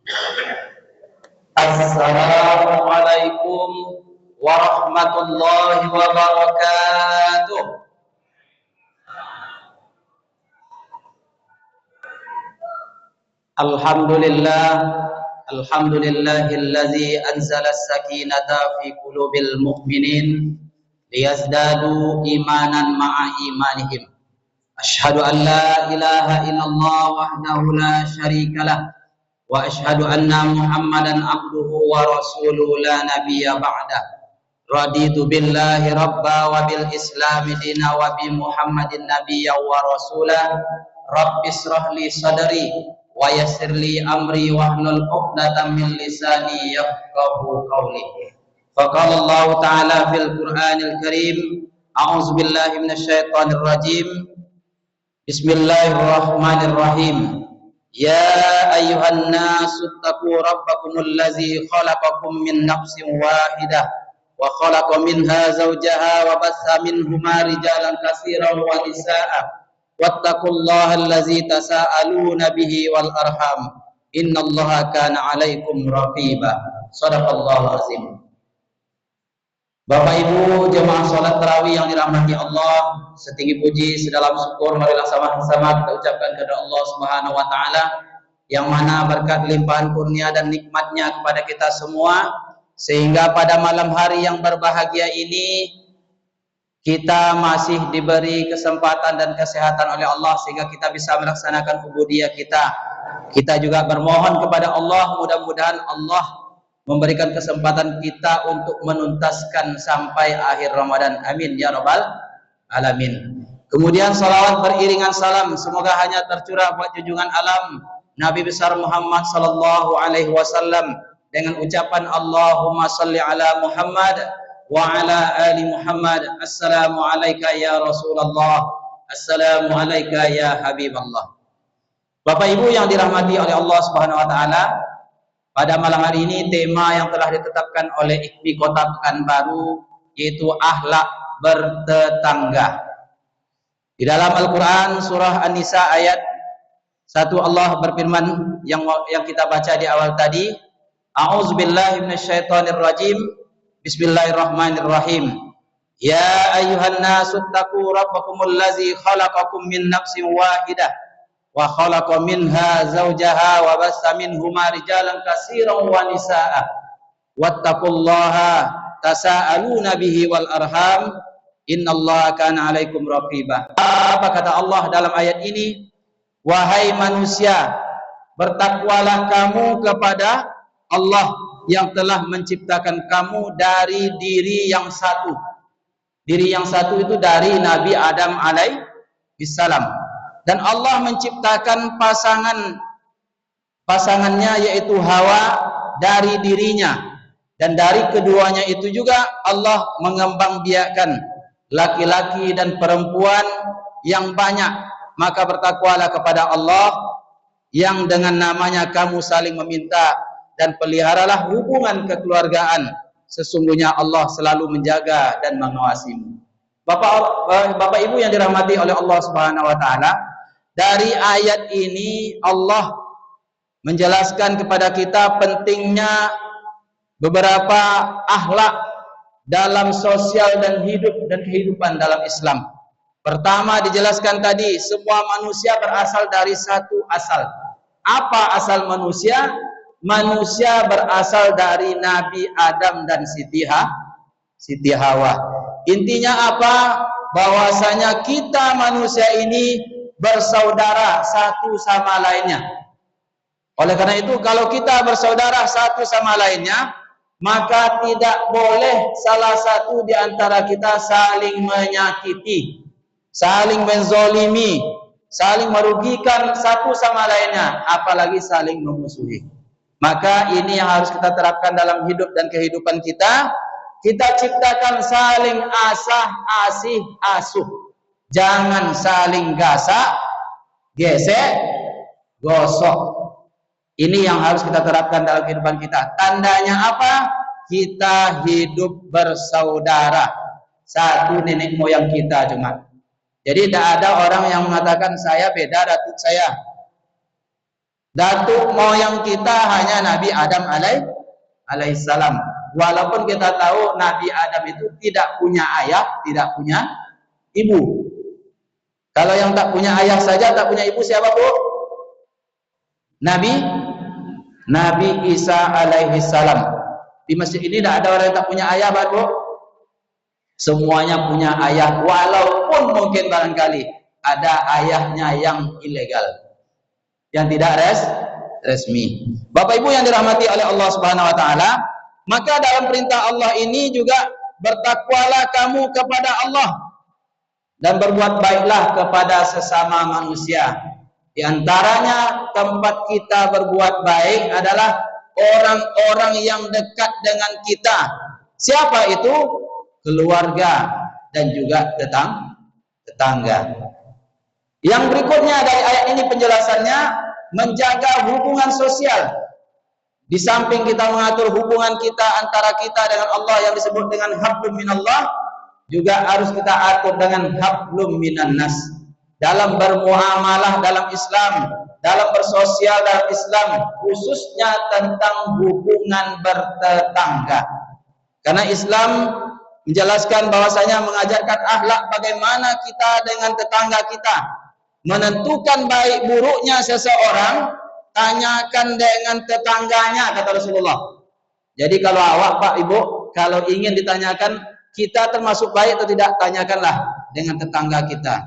Assalamualaikum warahmatullahi wabarakatuh. Alhamdulillah, alhamdulillahillazi anzala as-sakinata fi qulubil mu'minin liyazdadu imanan ma'a imanihim. Asyhadu an la ilaha illallah wahdahu la syarikalah wa asyhadu anna Muhammadan abduhu wa rasuluhu la nabiyya ba'dah. Raditu billahi rabba wa bil islami dina wa bi Muhammadin nabiyya wa rasulah. Rabbis rahli sadri wa yassirli amri wahlul 'uqdatam min lisani yafqahu qawli. Faqala Allah ta'ala fil Qur'anil Karim, a'udzu billahi minasyaitonir rajim. Bismillahirrahmanirrahim. Ya ayyuhan nasu taqu rabbakumul ladzi khalaqakum min nafsin wahidah wa khalaqa minha zawjaha wa bassa minhuma rijalan katsiran wa nisaa'a wattaqullaha allazi tasaaluna bihi wal arham innallaha kana 'alaikum raqiba. Shadaqallahu azim. Bapak Ibu jemaah salat tarawih yang dirahmati Allah, setinggi puji sedalam syukur marilah sama-sama kita ucapkan kepada Allah Subhanahu wa taala yang mana berkat limpahan kurnia dan nikmatnya kepada kita semua sehingga pada malam hari yang berbahagia ini kita masih diberi kesempatan dan kesehatan oleh Allah sehingga kita bisa melaksanakan ubudiyah kita. Kita juga bermohon kepada Allah mudah-mudahan Allah memberikan kesempatan kita untuk menuntaskan sampai akhir Ramadan. Amin ya rabbal alamin. Kemudian salawat beriringan salam semoga hanya tercurah buat junjungan alam Nabi besar Muhammad sallallahu alaihi wasallam dengan ucapan Allahumma salli ala Muhammad wa ala ali Muhammad. Assalamu alayka ya Rasulullah, assalamu alayka ya Habiballah. Bapak Ibu yang dirahmati oleh Allah Subhanahu wa taala, pada malam hari ini tema yang telah ditetapkan oleh IKMI Kota Pekanbaru yaitu akhlak bertetangga. Di dalam Al-Quran surah An-Nisa ayat 1 Allah berfirman yang kita baca di awal tadi, A'udzubillahi minasyaitonirrajim. Bismillahirrahmanirrahim. Ya ayyuhan nasu taqu rabbakumul ladzi khalaqakum min nafsin wahidah wa khalaqa minha zawjaha wa bassa minhuma rijalan katsiran wa nisaa'a wattaqullaha tasaaluna bihi wal arham innallaha kana 'alaikum raqiba. Apa kata Allah dalam ayat ini? Wahai manusia, bertakwalah kamu kepada Allah yang telah menciptakan kamu dari diri yang satu. Diri yang satu itu dari Nabi Adam alaihissalam. Dan Allah menciptakan pasangannya yaitu Hawa dari dirinya. Dan dari keduanya itu juga Allah mengembangbiakkan laki-laki dan perempuan yang banyak. Maka bertakwalah kepada Allah yang dengan namanya kamu saling meminta dan peliharalah hubungan kekeluargaan. Sesungguhnya Allah selalu menjaga dan mengawasimu. Bapak Ibu yang dirahmati oleh Allah Subhanahu wa taala, dari ayat ini Allah menjelaskan kepada kita pentingnya beberapa akhlak dalam sosial dan hidup dan kehidupan dalam Islam. Pertama dijelaskan tadi, semua manusia berasal dari satu asal. Apa asal manusia? Manusia berasal dari Nabi Adam dan Siti Hawa. Intinya apa? Bahwasanya kita manusia ini bersaudara satu sama lainnya. Oleh karena itu kalau kita bersaudara satu sama lainnya, maka tidak boleh salah satu di antara kita saling menyakiti, saling menzolimi, saling merugikan satu sama lainnya, apalagi saling memusuhi. Maka ini yang harus kita terapkan dalam hidup dan kehidupan kita. Kita ciptakan saling asah, asih, asuh. Jangan saling gasak, gesek, gosok. Ini yang harus kita terapkan dalam kehidupan kita. Tandanya apa? Kita hidup bersaudara. Satu nenek moyang kita cuma. Jadi tidak ada orang yang mengatakan saya beda datuk saya. Datuk moyang kita hanya Nabi Adam alaihissalam. Walaupun kita tahu Nabi Adam itu tidak punya ayah, tidak punya ibu. Kalau yang tak punya ayah saja, tak punya ibu siapa, Bu? Nabi Isa alaihissalam. Di masjid ini tidak ada orang yang tak punya ayah, Bu. Semuanya punya ayah, walaupun mungkin barangkali ada ayahnya yang ilegal, yang tidak resmi. Bapak Ibu yang dirahmati oleh Allah Subhanahu wa taala, maka dalam perintah Allah ini juga bertakwalah kamu kepada Allah dan berbuat baiklah kepada sesama manusia. Di antaranya tempat kita berbuat baik adalah orang-orang yang dekat dengan kita. Siapa itu? Keluarga dan juga tetangga. Yang berikutnya dari ayat ini penjelasannya, menjaga hubungan sosial. Di samping kita mengatur hubungan kita antara kita dengan Allah yang disebut dengan hablum minallah, juga harus kita atur dengan hablum minan nas. Dalam bermuamalah dalam Islam, dalam bersosial dalam Islam, khususnya tentang hubungan bertetangga. Karena Islam menjelaskan bahwasanya mengajarkan akhlak bagaimana kita dengan tetangga kita. Menentukan baik buruknya seseorang, tanyakan dengan tetangganya, kata Rasulullah. Jadi kalau awak, Pak, Ibu, kalau ingin ditanyakan kita termasuk baik atau tidak, tanyakanlah dengan tetangga kita.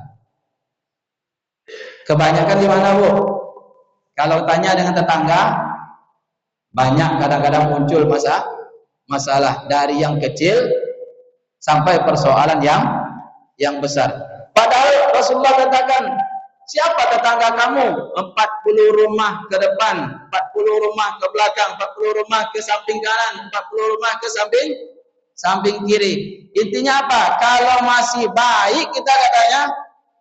Kebanyakan di mana, Bu? Kalau tanya dengan tetangga, banyak kadang-kadang muncul masalah dari yang kecil sampai persoalan yang besar. Padahal Rasulullah katakan, siapa tetangga kamu? 40 rumah ke depan, 40 rumah ke belakang, 40 rumah ke samping kanan, 40 rumah ke samping kiri. Intinya apa? Kalau masih baik kita katanya,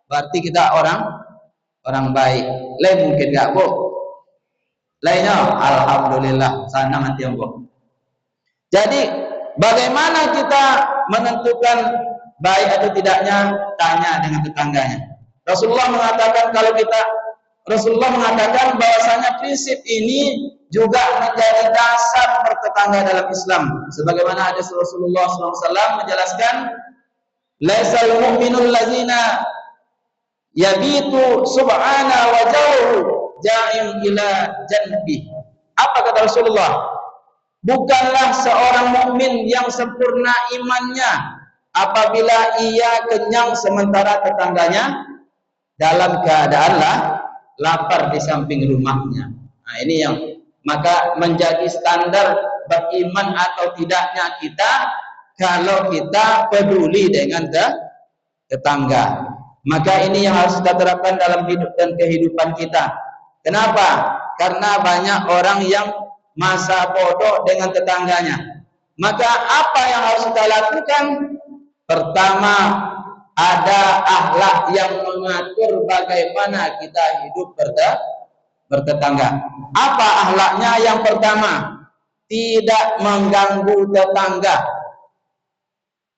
berarti kita orang baik. Lain mungkin enggak, Bu? Lainnya, alhamdulillah, senang hati yang Bu. Jadi, bagaimana kita menentukan baik atau tidaknya? Tanya dengan tetangganya. Rasulullah mengatakan bahwasanya prinsip ini juga menjadi dasar bertetangga dalam Islam. Sebagaimana hadis Rasulullah SAW menjelaskan, laisal mu'minul ladzina yabitu subhana wa jawhu ja'im ila janbi. Apa kata Rasulullah? Bukanlah seorang mukmin yang sempurna imannya apabila ia kenyang sementara tetangganya dalam keadaan lapar di samping rumahnya. Nah, ini yang maka menjadi standar beriman atau tidaknya kita kalau kita peduli dengan tetangga. Maka ini yang harus kita terapkan dalam hidup dan kehidupan kita. Kenapa? Karena banyak orang yang masa bodoh dengan tetangganya. Maka apa yang harus kita lakukan? Pertama, ada akhlak yang mengatur bagaimana kita hidup bertetangga. Apa akhlaknya? Yang pertama, tidak mengganggu tetangga.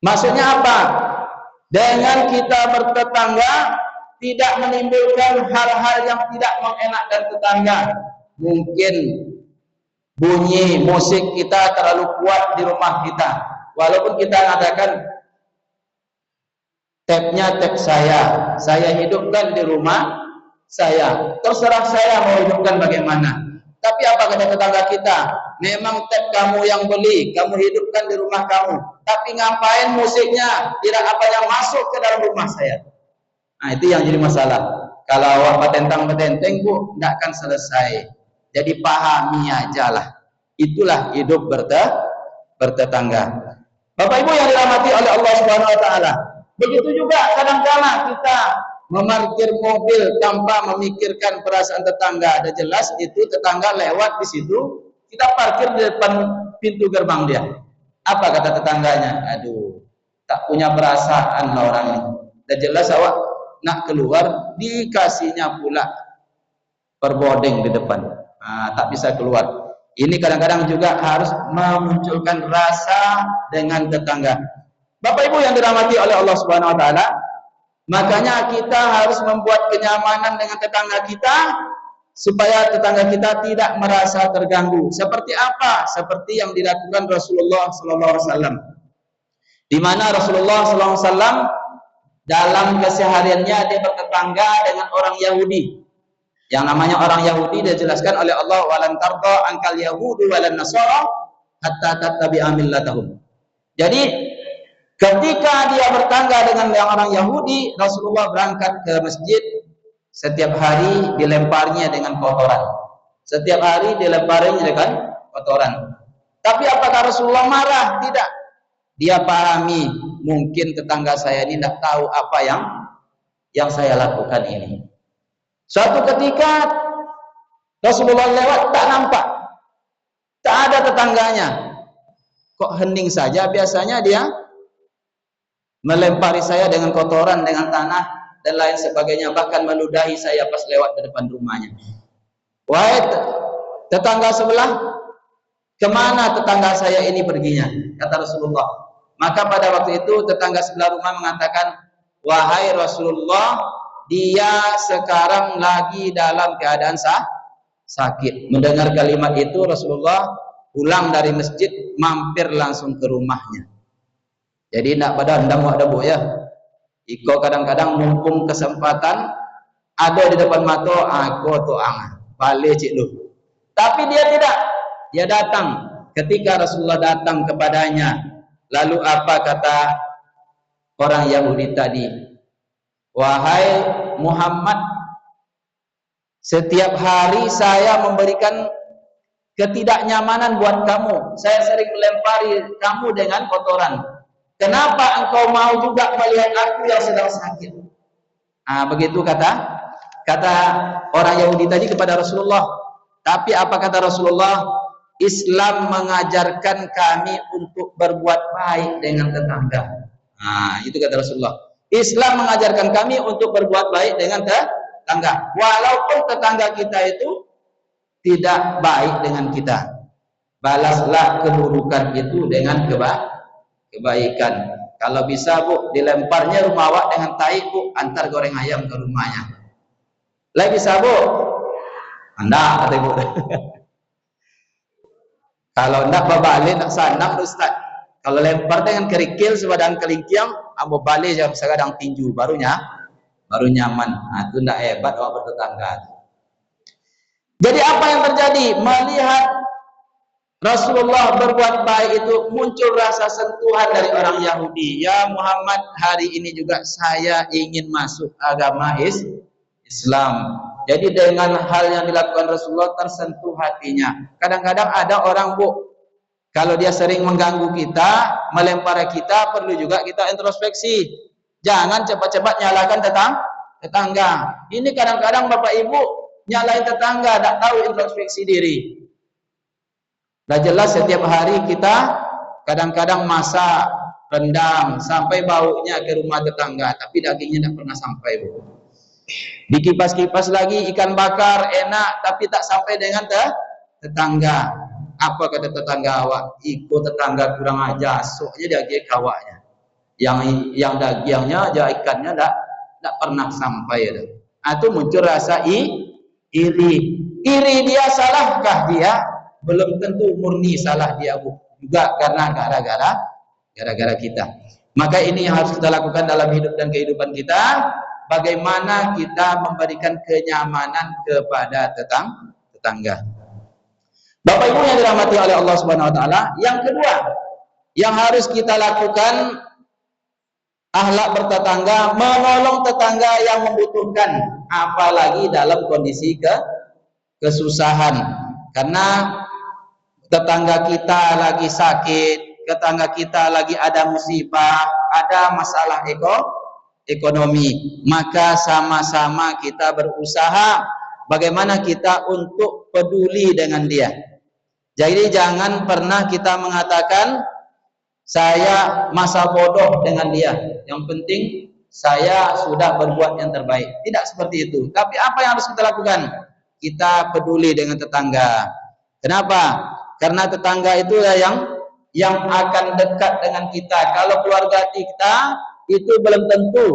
Maksudnya apa? Dengan kita bertetangga, tidak menimbulkan hal-hal yang tidak mengenakkan tetangga. Mungkin bunyi musik kita terlalu kuat di rumah kita. Walaupun kita mengatakan tapnya tap saya hidupkan di rumah saya. Terserah saya mau hidupkan bagaimana. Tapi apa kata tetangga kita? Memang tap kamu yang beli, kamu hidupkan di rumah kamu. Tapi ngapain musiknya? Tidak apa yang masuk ke dalam rumah saya. Nah, itu yang jadi masalah. Kalau awak petentang-petenteng, Bu, tidak akan selesai. Jadi pahami aja lah. Itulah hidup bertetangga. Bapak Ibu yang dirahmati oleh Allah Subhanahu wa taala. Begitu juga kadang-kala kita memarkir mobil tanpa memikirkan perasaan tetangga. Ada jelas itu tetangga lewat di situ, kita parkir di depan pintu gerbang dia. Apa kata tetangganya? Aduh, tak punya perasaan lah orang ini. Dan jelas awak nak keluar, dikasihnya pula perbodeng di depan. Tak bisa keluar. Ini kadang-kadang juga harus memunculkan rasa dengan tetangga. Bapak Ibu yang dirahmati oleh Allah Subhanahu wa taala, makanya kita harus membuat kenyamanan dengan tetangga kita supaya tetangga kita tidak merasa terganggu. Seperti apa? Seperti yang dilakukan Rasulullah sallallahu alaihi wasallam. Di mana Rasulullah sallallahu alaihi wasallam dalam kesehariannya dia bertetangga dengan orang Yahudi. Yang namanya orang Yahudi dijelaskan oleh Allah, walan tarda ankal yahudu walan nasara hatta tattabi'a millatahum. Jadi ketika dia bertangga dengan orang Yahudi, Rasulullah berangkat ke masjid. Setiap hari dilemparnya dengan kotoran. Setiap hari dilemparnya dengan kotoran. Tapi apakah Rasulullah marah? Tidak. Dia pahami, mungkin tetangga saya ini tidak tahu apa yang saya lakukan ini. Suatu ketika Rasulullah lewat, tak nampak, tak ada tetangganya. Kok hening saja? Biasanya dia melempari saya dengan kotoran, dengan tanah dan lain sebagainya, bahkan meludahi saya pas lewat di depan rumahnya. Wahai tetangga sebelah, kemana tetangga saya ini perginya? Kata Rasulullah. Maka pada waktu itu tetangga sebelah rumah mengatakan, wahai Rasulullah, dia sekarang lagi dalam keadaan sakit. Mendengar kalimat itu Rasulullah pulang dari masjid, mampir langsung ke rumahnya. Jadi nak pada ndang wak dabo ya. Iko kadang-kadang mumpung kesempatan ada di depan mata, aku tu balik cik lu. Tapi dia tidak. Dia datang. Ketika Rasulullah datang kepadanya, lalu apa kata orang Yahudi tadi? Wahai Muhammad, setiap hari saya memberikan ketidaknyamanan buat kamu. Saya sering melempari kamu dengan kotoran. Kenapa engkau mau juga melihat aku yang sedang sakit? Begitu kata orang Yahudi tadi kepada Rasulullah. Tapi apa kata Rasulullah? Islam mengajarkan kami untuk berbuat baik dengan tetangga. Itu kata Rasulullah. Islam mengajarkan kami untuk berbuat baik dengan tetangga. Walaupun tetangga kita itu tidak baik dengan kita, balaslah keburukan itu dengan kebaikan. Kalau bisa bu, dilemparnya rumah awak dengan tai bu, antar goreng ayam ke rumahnya. Lah bisa bu? Anda kata ibu. Kalau nak berbalik nak sanam Ustaz. Kalau lempar dengan kerikil sebadan kelingkiang, ambo balik jam segadang tinju baru nyaman. Itu ndak hebat awak bertetangga. Jadi apa yang terjadi? Melihat Rasulullah berbuat baik itu muncul rasa sentuhan dari orang Yahudi. Ya Muhammad, hari ini juga saya ingin masuk agama Islam. Jadi dengan hal yang dilakukan Rasulullah tersentuh hatinya. Kadang-kadang ada orang bu, kalau dia sering mengganggu kita, melempar kita, perlu juga kita introspeksi. Jangan cepat-cepat nyalakan tetangga. Ini kadang-kadang bapak ibu nyalain tetangga, tak tahu introspeksi diri. Dah jelas setiap hari kita kadang-kadang masak rendang sampai baunya ke rumah tetangga, tapi dagingnya tak pernah sampai bu. Dikipas-kipas lagi ikan bakar enak, tapi tak sampai dengan tetangga. Apa kata tetangga awak? Iko tetangga kurang ajar, soknya daging kawaknya. Yang dagingnya aja ikannya tak pernah sampai. Itu muncul rasa iri. Iri dia, salahkah dia? Belum tentu murni salah dia juga karena gara-gara kita. Maka ini yang harus kita lakukan dalam hidup dan kehidupan kita. Bagaimana kita memberikan kenyamanan kepada tetangga. Bapak Ibu yang dirahmati oleh Allah Subhanahu wa taala, yang kedua yang harus kita lakukan akhlak bertetangga, menolong tetangga yang membutuhkan, apalagi dalam kondisi kesusahan. Karena tetangga kita lagi sakit, tetangga kita lagi ada musibah, ada masalah ekonomi, maka sama-sama kita berusaha bagaimana kita untuk peduli dengan dia. Jadi jangan pernah kita mengatakan saya masa bodoh dengan dia, yang penting saya sudah berbuat yang terbaik. Tidak seperti itu. Tapi apa yang harus kita lakukan? Kita peduli dengan tetangga. Kenapa? Karena tetangga itu yang akan dekat dengan kita. Kalau keluarga kita itu belum tentu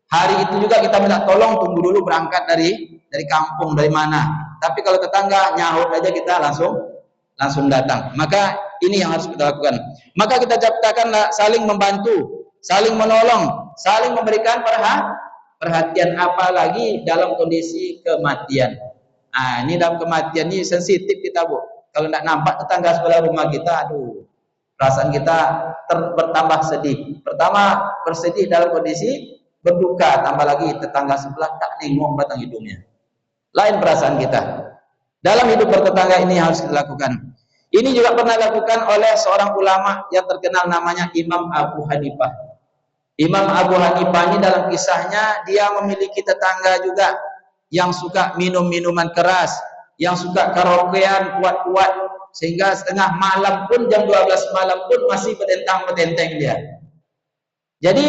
hari itu juga kita minta tolong, tunggu dulu berangkat dari dari kampung, dari mana. Tapi kalau tetangga nyahut aja kita langsung datang. Maka ini yang harus kita lakukan. Maka kita ciptakanlah saling membantu, saling menolong, saling memberikan perhatian, apalagi dalam kondisi kematian. Ini dalam kematian ini sensitif kita, Bu. Kalau tidak nampak tetangga sebelah rumah kita, aduh, perasaan kita bertambah sedih. Pertama bersedih dalam kondisi berduka, tambah lagi tetangga sebelah tak nengok batang hidungnya. Lain perasaan kita. Dalam hidup bertetangga ini harus kita lakukan. Ini juga pernah dilakukan oleh seorang ulama yang terkenal, namanya Imam Abu Hanifah. Imam Abu Hanifah ini dalam kisahnya dia memiliki tetangga juga yang suka minum minuman keras, yang suka karaokean kuat-kuat, sehingga setengah malam pun, jam 12 malam pun masih berdentang-berdenteng dia. Jadi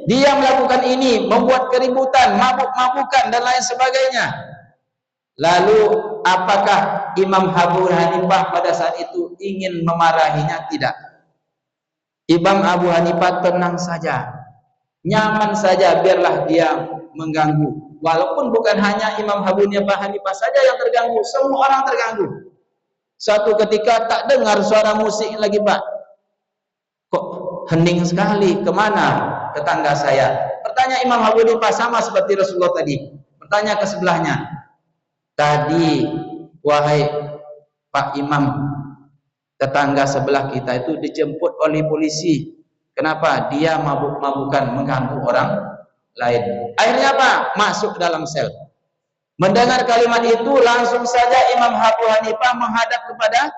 dia melakukan ini, membuat keributan, mabuk-mabukan dan lain sebagainya. Lalu apakah Imam Abu Hanifah pada saat itu ingin memarahinya? Tidak. Imam Abu Hanifah tenang saja, nyaman saja, biarlah dia mengganggu. Walaupun bukan hanya Imam Abu Hanifah saja yang terganggu, semua orang terganggu. Suatu ketika tak dengar suara musik lagi, Pak. Kok hening sekali? Kemana tetangga saya? Bertanya Imam Abu Hanifah, sama seperti Rasulullah tadi. Bertanya ke sebelahnya, tadi wahai Pak Imam, tetangga sebelah kita itu dijemput oleh polisi. Kenapa? Dia mabuk-mabukan, mengganggu orang lain. Akhirnya apa? Masuk dalam sel. Mendengar kalimat itu, langsung saja Imam Abu Hanifah menghadap kepada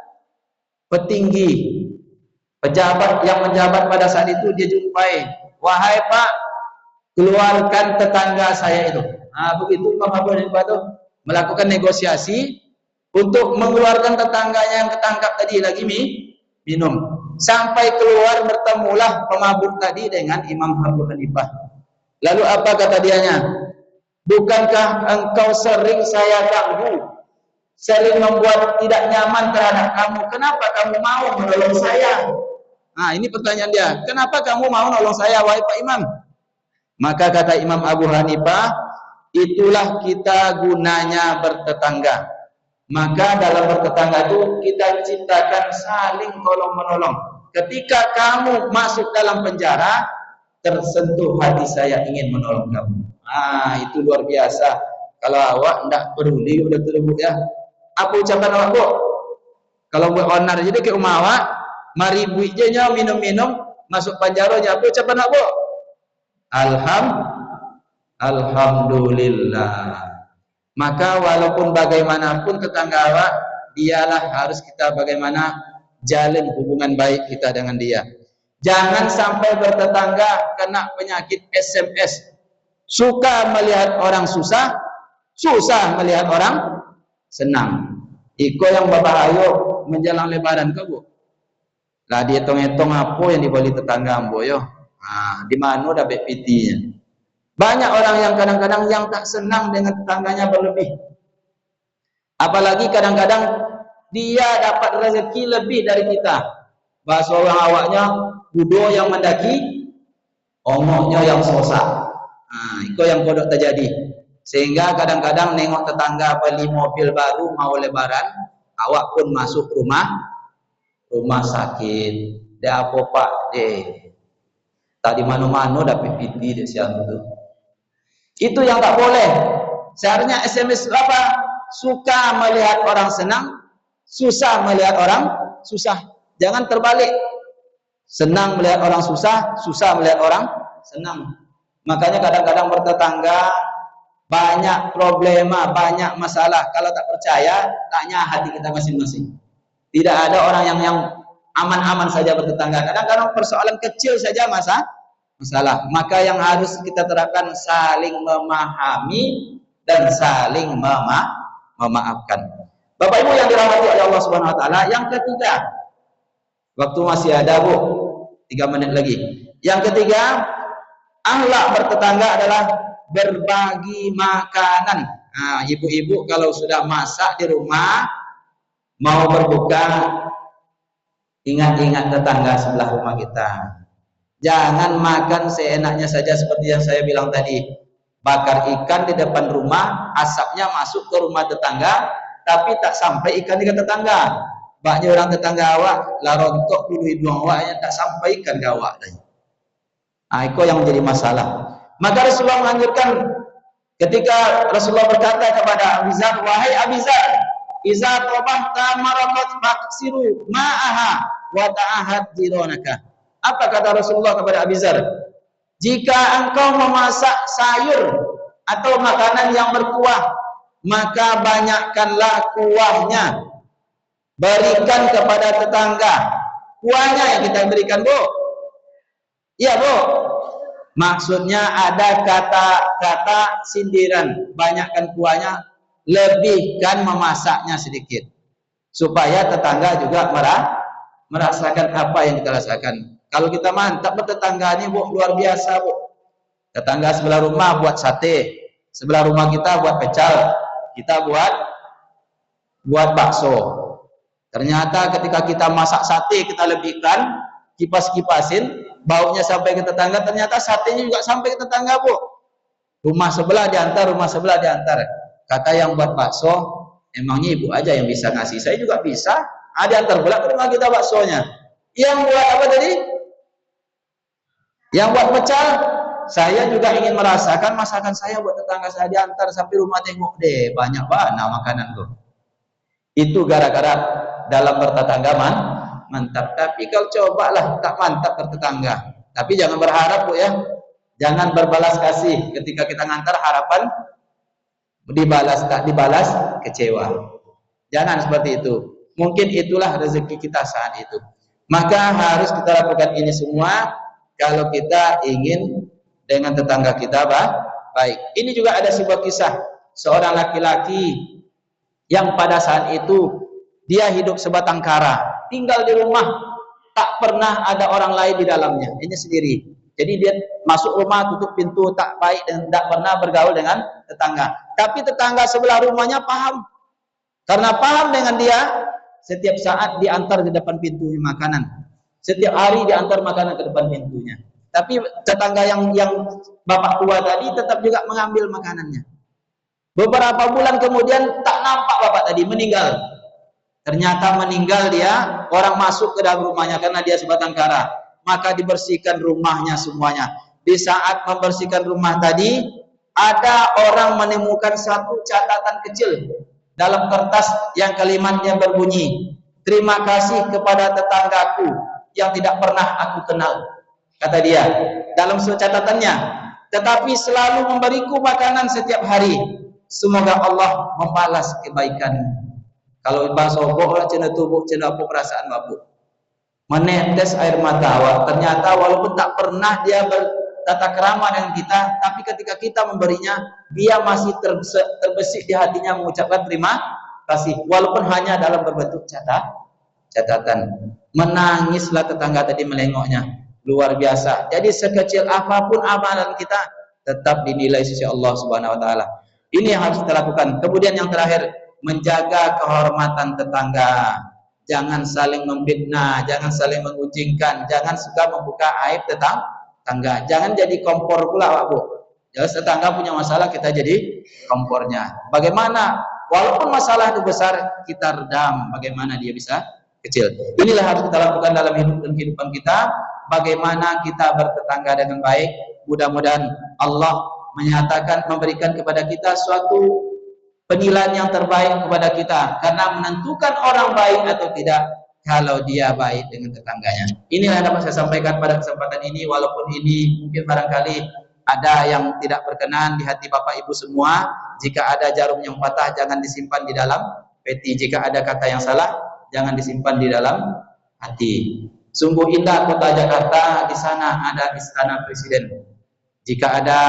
petinggi, pejabat yang menjabat pada saat itu. Dia jumpai, wahai Pak, keluarkan tetangga saya itu. Begitu Imam Abu Hanifah itu melakukan negosiasi untuk mengeluarkan tetangganya yang ketangkap tadi lagi minum. Sampai keluar, bertemulah pemabuk tadi dengan Imam Abu Hanifah. Lalu apa kata dianya? Bukankah engkau sering saya ganggu, sering membuat tidak nyaman terhadap kamu? Kenapa kamu mau menolong saya? Ini pertanyaan dia. Kenapa kamu mau menolong saya, wahai Pak Imam? Maka kata Imam Abu Hanifah, itulah kita gunanya bertetangga. Maka dalam bertetangga itu kita ciptakan saling tolong menolong. Ketika kamu masuk dalam penjara, tersentuh hati saya ingin menolong kamu. Itu luar biasa. Kalau awak tidak peduli udah terbuk ya. Apa ucapan awak, Bu? Kalau buat onar jadi ke rumah awak, mari buijnya minum-minum, masuk penjara aja. Apa ucapan awak, Bu? Alhamdulillah. Maka walaupun bagaimanapun tetangga awak, dialah harus kita bagaimana jalin hubungan baik kita dengan dia. Jangan sampai bertetangga kena penyakit SMS. Suka melihat orang susah, susah melihat orang senang. Iko yang berbahaya menjelang lebaran ke, Bu. Lah dia hitung-hitung apa yang dibeli tetangga ambo yo. Di mana ada BPT-nya. Banyak orang yang kadang-kadang yang tak senang dengan tetangganya berlebih. Apalagi kadang-kadang dia dapat rezeki lebih dari kita. Bahasa orang awaknya, budo yang mendaki, omoknya yang sosak. Itu yang kodok terjadi. Sehingga kadang-kadang nengok tetangga beli mobil baru mau lebaran, awak pun masuk rumah sakit. Dia apa Pak? Tadi mano-mano dapat PT di siang itu. Itu yang tak boleh. Seharusnya SMS apa? Suka melihat orang senang, susah melihat orang susah. Jangan terbalik. Senang melihat orang susah, susah melihat orang senang. Makanya kadang-kadang bertetangga banyak problema, banyak masalah. Kalau tak percaya, tanya hati kita masing-masing. Tidak ada orang yang aman-aman saja bertetangga. Kadang-kadang persoalan kecil saja masalah. Maka yang harus kita terapkan saling memahami dan saling memaafkan. Bapak Ibu yang dirahmati oleh Allah Subhanahu wa taala, yang ketiga, waktu masih ada, Bu, 3 menit lagi. Yang ketiga, akhlak bertetangga adalah berbagi makanan. Ibu-ibu kalau sudah masak di rumah mau berbuka, ingat-ingat tetangga sebelah rumah kita. Jangan makan seenaknya saja seperti yang saya bilang tadi. bakar ikan di depan rumah, asapnya masuk ke rumah tetangga, tapi tak sampai ikan di tetangga. Banyak orang tetangga awak, lah rontok dulu hidung awaknya tak sampai ikan ke awak. Itu yang menjadi masalah. Maka Rasulullah menganjurkan ketika Rasulullah berkata kepada Abu Zar, wahai Abu Zar, iza tabahta marakat faksiru ma'aha wa ta'ahad jironaka. Apa kata Rasulullah kepada Abu Zar? Jika engkau memasak sayur atau makanan yang berkuah, maka banyakkanlah kuahnya. Berikan kepada tetangga. Kuahnya yang kita berikan, Bu. Iya, Bu. Maksudnya ada kata-kata sindiran. Banyakkan kuahnya, lebihkan memasaknya sedikit. Supaya tetangga juga merasakan apa yang kita rasakan. Kalau kita mantap bertetangga ini, Bu, luar biasa, Bu. Tetangga sebelah rumah buat sate, sebelah rumah kita buat pecel, kita buat bakso. Ternyata ketika kita masak sate, kita lebihkan, kipas-kipasin, baunya sampai ke tetangga, ternyata satenya juga sampai ke tetangga, Bu. Rumah sebelah diantar, rumah sebelah diantar. Kata yang buat bakso, emangnya ibu aja yang bisa ngasih, saya juga bisa. Diantar pula ke rumah kita baksonya. Yang buat apa tadi? Yang buat pecel, saya juga ingin merasakan masakan saya buat tetangga saya, diantar sampai rumah, tengok deh, banyak banget makanan tuh. Itu gara-gara dalam bertetangga mantap. Tapi kalau cobalah tak mantap bertetangga. Tapi jangan berharap, Bu, ya. Jangan berbalas kasih ketika kita ngantar harapan dibalas, tak dibalas kecewa. Jangan seperti itu. Mungkin itulah rezeki kita saat itu. Maka harus kita lakukan ini semua kalau kita ingin dengan tetangga kita baik. Ini juga ada sebuah kisah seorang laki-laki yang pada saat itu dia hidup sebatang kara, tinggal di rumah, tak pernah ada orang lain di dalamnya, ini sendiri. Jadi dia masuk rumah, tutup pintu, tak baik dan tak pernah bergaul dengan tetangga. Tapi tetangga sebelah rumahnya paham, karena paham dengan dia, setiap saat diantar di depan pintunya makanan. Setiap hari diantar makanan ke depan pintunya. Tapi tetangga yang bapak tua tadi tetap juga mengambil makanannya. Beberapa bulan kemudian tak nampak bapak tadi, meninggal. Ternyata meninggal dia, orang masuk ke dalam rumahnya karena dia sebatang kara. Maka dibersihkan rumahnya semuanya. Di saat membersihkan rumah tadi, ada orang menemukan satu catatan kecil dalam kertas yang kalimatnya berbunyi, terima kasih kepada tetanggaku yang tidak pernah aku kenal. Kata dia dalam catatannya, tetapi selalu memberiku makanan setiap hari. Semoga Allah membalas kebaikanmu. Kalau bahasa bohong cina tubuh cina apa perasaan mabuk. Menetes air mata awak. Ternyata walaupun tak pernah dia bertata krama dengan kita, tapi ketika kita memberinya, dia masih terbesit di hatinya mengucapkan terima kasih, walaupun hanya dalam berbentuk catatan. Menangislah tetangga tadi melengoknya. Luar biasa. Jadi sekecil apapun amalan kita tetap dinilai sisi Allah Subhanahu wa taala. Ini yang harus kita lakukan. Kemudian yang terakhir, menjaga kehormatan tetangga. Jangan saling memfitnah, jangan saling mengucingkan, jangan suka membuka aib tetangga. Jangan jadi kompor pula, Pak, Bu. Jadi tetangga punya masalah, kita jadi kompornya. Bagaimana? Walaupun masalah itu besar, kita redam. Bagaimana dia bisa kecil? Inilah harus kita lakukan dalam hidup dan kehidupan kita. Bagaimana kita bertetangga dengan baik. Mudah-mudahan Allah menyatakan, memberikan kepada kita suatu penilaian yang terbaik kepada kita, karena menentukan orang baik atau tidak kalau dia baik dengan tetangganya. Inilah yang dapat saya sampaikan pada kesempatan ini, walaupun ini mungkin barangkali ada yang tidak berkenan di hati Bapak Ibu semua. Jika ada jarum yang patah, jangan disimpan di dalam peti. Jika ada kata yang salah, jangan disimpan di dalam hati. Sungguh indah kota Jakarta, di sana ada istana presiden. Jika ada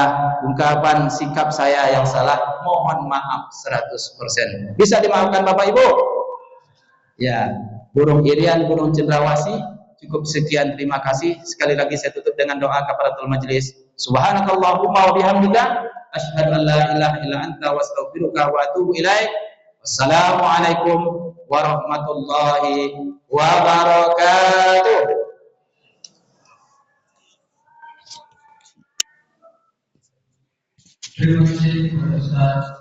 ungkapan sikap saya yang salah, mohon maaf 100%. Bisa dimaafkan Bapak Ibu? Ya, burung irian, burung cendrawasih. Cukup sekian, terima kasih. Sekali lagi saya tutup dengan doa kafaratul majelis. Subhanakallahumma wa bihamdika asyhadu an la ilaha illa anta wa astaghfiruka wa atubu ilaik. Wassalamualaikum warahmatullahi wabarakatuh. Terima kasih kepada Ustaz